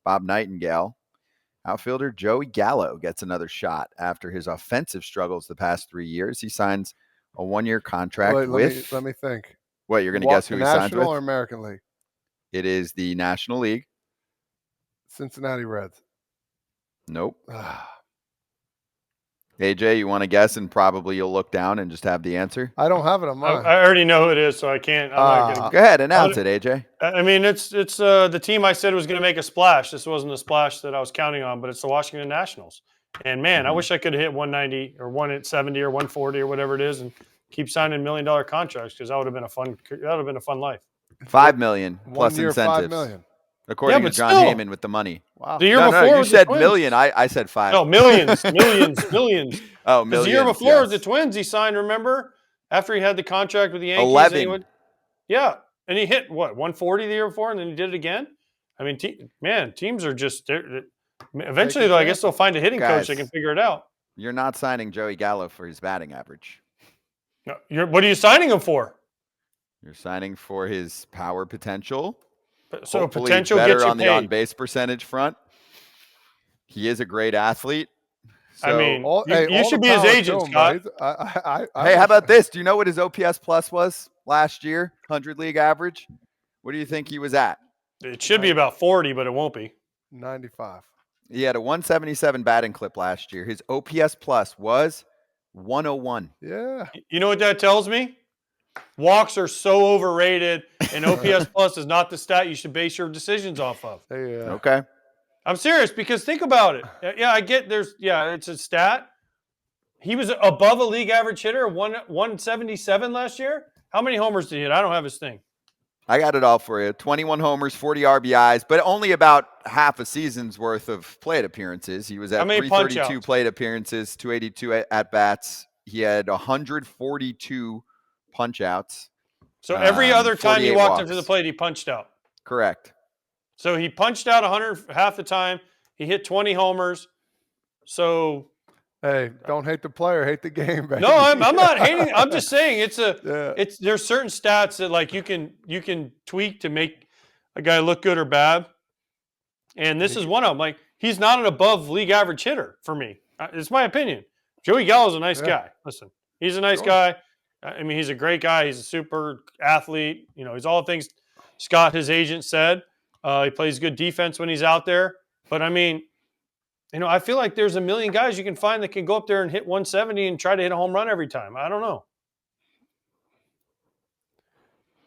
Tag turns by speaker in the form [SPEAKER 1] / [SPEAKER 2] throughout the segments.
[SPEAKER 1] Bob Nightingale. Outfielder Joey Gallo gets another shot after his offensive struggles the past 3 years. He signs a 1-year contract with.
[SPEAKER 2] Let me think.
[SPEAKER 1] What, you're going to guess who he signs with?
[SPEAKER 2] National or American League?
[SPEAKER 1] It is the National League.
[SPEAKER 2] Cincinnati Reds.
[SPEAKER 1] Nope. AJ, you want to guess, and probably you'll look down and just have the answer?
[SPEAKER 2] I don't have it on mine.
[SPEAKER 3] I already know who it is, so I can't. I'm not gonna,
[SPEAKER 1] go ahead, announce it, AJ.
[SPEAKER 3] I mean, it's the team I said was going to make a splash. This wasn't a splash that I was counting on, but it's the Washington Nationals. And, man, I wish I could have hit 190 or 170 or 140 or whatever it is and keep signing $1 million contracts because that would have been a fun life.
[SPEAKER 1] $5 million plus
[SPEAKER 2] 1 year,
[SPEAKER 1] incentives.
[SPEAKER 2] $5 million.
[SPEAKER 1] According to John Heyman with the money.
[SPEAKER 2] Wow.
[SPEAKER 3] The year before
[SPEAKER 1] you said million. I said 5.
[SPEAKER 3] No, millions. Oh, millions. The year before with the Twins, he signed, remember? After he had the contract with the Yankees.
[SPEAKER 1] 11.
[SPEAKER 3] Yeah. And he hit, 140 the year before, and then he did it again? I mean, teams are just – eventually, though, I guess they'll find a hitting coach that can figure it out.
[SPEAKER 1] You're not signing Joey Gallo for his batting average.
[SPEAKER 3] No, what are you signing him for?
[SPEAKER 1] You're signing for his power potential.
[SPEAKER 3] So
[SPEAKER 1] hopefully
[SPEAKER 3] potential
[SPEAKER 1] better
[SPEAKER 3] gets you
[SPEAKER 1] on the
[SPEAKER 3] paid.
[SPEAKER 1] on-base percentage front. He is a great athlete. So,
[SPEAKER 3] I mean, you should be his agent, Scott.
[SPEAKER 1] Hey, how about this? Do you know what his OPS plus was last year? 100 league average? What do you think he was at?
[SPEAKER 3] It should be about 40, but it won't be.
[SPEAKER 2] 95.
[SPEAKER 1] He had a 177 batting clip last year. His OPS plus was 101.
[SPEAKER 2] Yeah.
[SPEAKER 3] You know what that tells me? Walks are so overrated, and OPS plus is not the stat you should base your decisions off of.
[SPEAKER 2] Yeah.
[SPEAKER 1] Okay.
[SPEAKER 3] I'm serious because think about it. Yeah, I get it's a stat. He was above a league average hitter, 177 last year. How many homers did he hit? I don't have his thing.
[SPEAKER 1] I got it all for you. 21 homers, 40 RBIs, but only about half a season's worth of plate appearances. He was at 332 plate appearances, 282 at-bats. He had 142 punch-outs.
[SPEAKER 3] So every other time he walked
[SPEAKER 1] walks.
[SPEAKER 3] up to the plate, he punched out.
[SPEAKER 1] Correct.
[SPEAKER 3] So he punched out 100 half the time. He hit 20 homers. So
[SPEAKER 2] hey, don't hate the player, hate the game, baby.
[SPEAKER 3] No, I'm not hating. I'm just saying there's certain stats that like you can tweak to make a guy look good or bad. And this is one of them. Like he's not an above league average hitter for me. It's my opinion. Joey Gallo is a nice guy. Listen, he's a nice guy. I mean, he's a great guy. He's a super athlete. You know, he's all the things Scott, his agent, said. He plays good defense when he's out there. But, I mean, you know, I feel like there's a million guys you can find that can go up there and hit 170 and try to hit a home run every time. I don't know.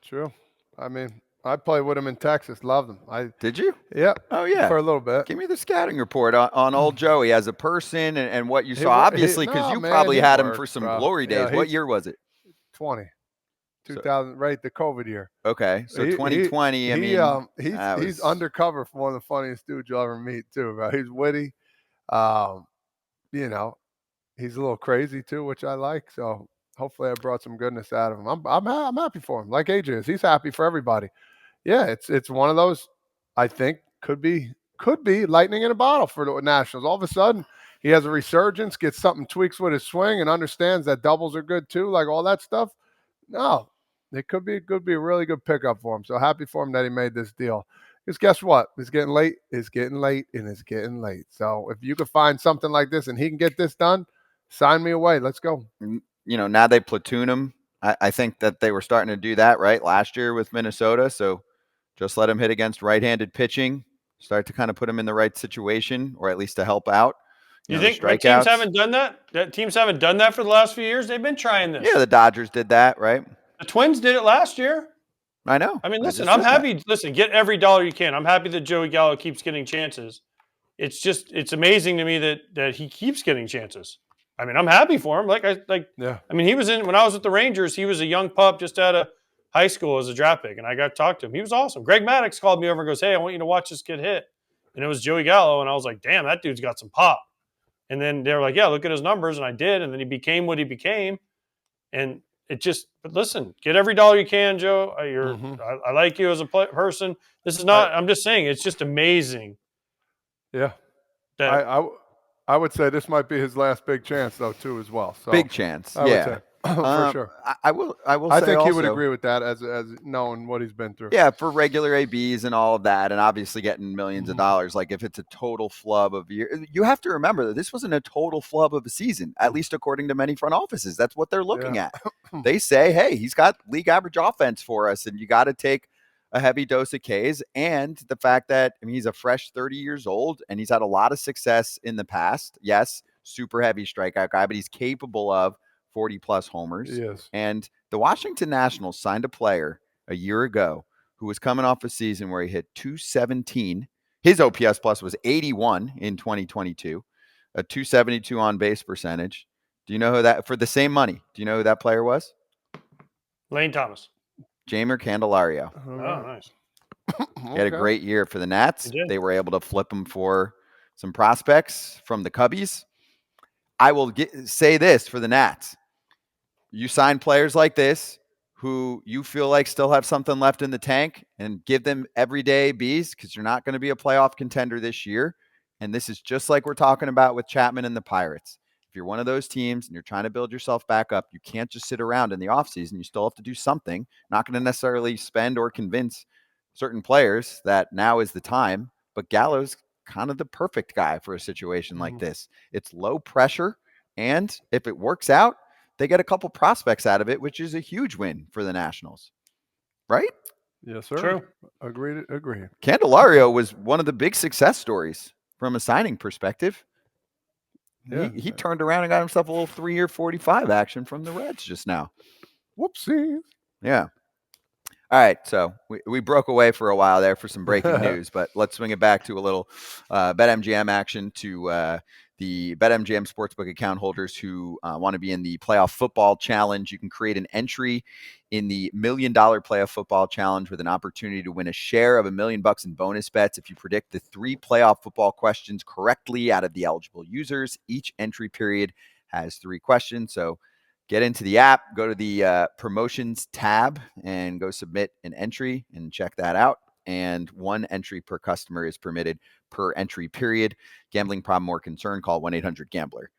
[SPEAKER 2] True. I mean, I played with him in Texas. Loved him.
[SPEAKER 1] Did you?
[SPEAKER 2] Yeah.
[SPEAKER 1] Oh, yeah.
[SPEAKER 2] For a little bit.
[SPEAKER 1] Give me the scouting report on old Joey as a person and what you saw. Obviously, because you probably had him for some glory days. What year was it?
[SPEAKER 2] 20. 2000, right? The COVID year.
[SPEAKER 1] Okay, so 2020.
[SPEAKER 2] He's undercover for one of the funniest dudes you'll ever meet, too, bro. He's witty. You know, he's a little crazy too, which I like. So hopefully, I brought some goodness out of him. I'm happy for him, like AJ is. He's happy for everybody. Yeah, it's one of those. I think could be lightning in a bottle for the Nationals. All of a sudden, he has a resurgence, gets something tweaks with his swing, and understands that doubles are good too, like all that stuff. No. It could be a really good pickup for him. So happy for him that he made this deal. Because guess what? It's getting late. It's getting late, and it's getting late. So if you could find something like this and he can get this done, sign me away. Let's go.
[SPEAKER 1] You know, now they platoon him. I think that they were starting to do that, right, last year with Minnesota. So just let him hit against right-handed pitching, start to kind of put him in the right situation, or at least to help out.
[SPEAKER 3] You think teams haven't done that? That teams haven't done that for the last few years? They've been trying this.
[SPEAKER 1] Yeah, the Dodgers did that, right?
[SPEAKER 3] The Twins did it last year.
[SPEAKER 1] I know.
[SPEAKER 3] I mean, listen, I'm happy. Listen, get every dollar you can. I'm happy that Joey Gallo keeps getting chances. It's amazing to me that he keeps getting chances. I mean, I'm happy for him. I mean, he was when I was with the Rangers, he was a young pup just out of high school as a draft pick, and I got to talk to him. He was awesome. Greg Maddux called me over and goes, "Hey, I want you to watch this kid hit." And it was Joey Gallo, and I was like, "Damn, that dude's got some pop." And then they were like, "Yeah, look at his numbers," and I did, and then he became what he became, and but listen, get every dollar you can, Joe. I like you as a person. This is not. I'm just saying, it's just amazing.
[SPEAKER 2] Yeah, I would say this might be his last big chance, though, too, as well. So
[SPEAKER 1] big chance. Yeah.
[SPEAKER 2] For sure.
[SPEAKER 1] I will
[SPEAKER 2] I
[SPEAKER 1] say
[SPEAKER 2] think
[SPEAKER 1] also,
[SPEAKER 2] he would agree with that as knowing what he's been through.
[SPEAKER 1] Yeah, for regular ABs and all of that, and obviously getting millions of dollars. Like if it's a total flub of year, you have to remember that this wasn't a total flub of a season, at least according to many front offices. That's what they're looking at. They say, hey, he's got league average offense for us, and you got to take a heavy dose of Ks. And the fact that, I mean, he's a fresh 30 years old, and he's had a lot of success in the past. Yes, super heavy strikeout guy, but he's capable of 40-plus homers.
[SPEAKER 2] Yes.
[SPEAKER 1] And the Washington Nationals signed a player a year ago who was coming off a season where he hit 217. His OPS plus was 81 in 2022, a 272 on base percentage. Do you know who that, for the same money, do you know who that player was?
[SPEAKER 3] Lane Thomas.
[SPEAKER 1] Jeimer Candelario.
[SPEAKER 3] Oh, nice.
[SPEAKER 1] He had a great year for the Nats. They were able to flip him for some prospects from the Cubbies. I will say this for the Nats. You sign players like this who you feel like still have something left in the tank and give them everyday Bs, because you're not going to be a playoff contender this year. And this is just like we're talking about with Chapman and the Pirates. If you're one of those teams and you're trying to build yourself back up, you can't just sit around in the offseason. You still have to do something. Not going to necessarily spend or convince certain players that now is the time. But Gallo's kind of the perfect guy for a situation like this. It's low pressure. And if it works out, they get a couple prospects out of it, which is a huge win for the Nationals. Right?
[SPEAKER 2] Yes, sir.
[SPEAKER 3] True.
[SPEAKER 2] Agree.
[SPEAKER 1] Candelario was one of the big success stories from a signing perspective. Yeah. He turned around and got himself a little 3-year 45 action from the Reds just now.
[SPEAKER 2] Whoopsie.
[SPEAKER 1] Yeah. All right, so we broke away for a while there for some breaking news, but let's swing it back to a little BetMGM action to the BetMGM Sportsbook account holders who want to be in the Playoff Football Challenge. You can create an entry in the $1 Million Playoff Football Challenge with an opportunity to win a share of $1 million in bonus bets if you predict the 3 playoff football questions correctly out of the eligible users. Each entry period has 3 questions, so get into the app, go to the promotions tab, and go submit an entry and check that out. And 1 entry per customer is permitted per entry period. Gambling problem or concern, call 1-800-GAMBLER.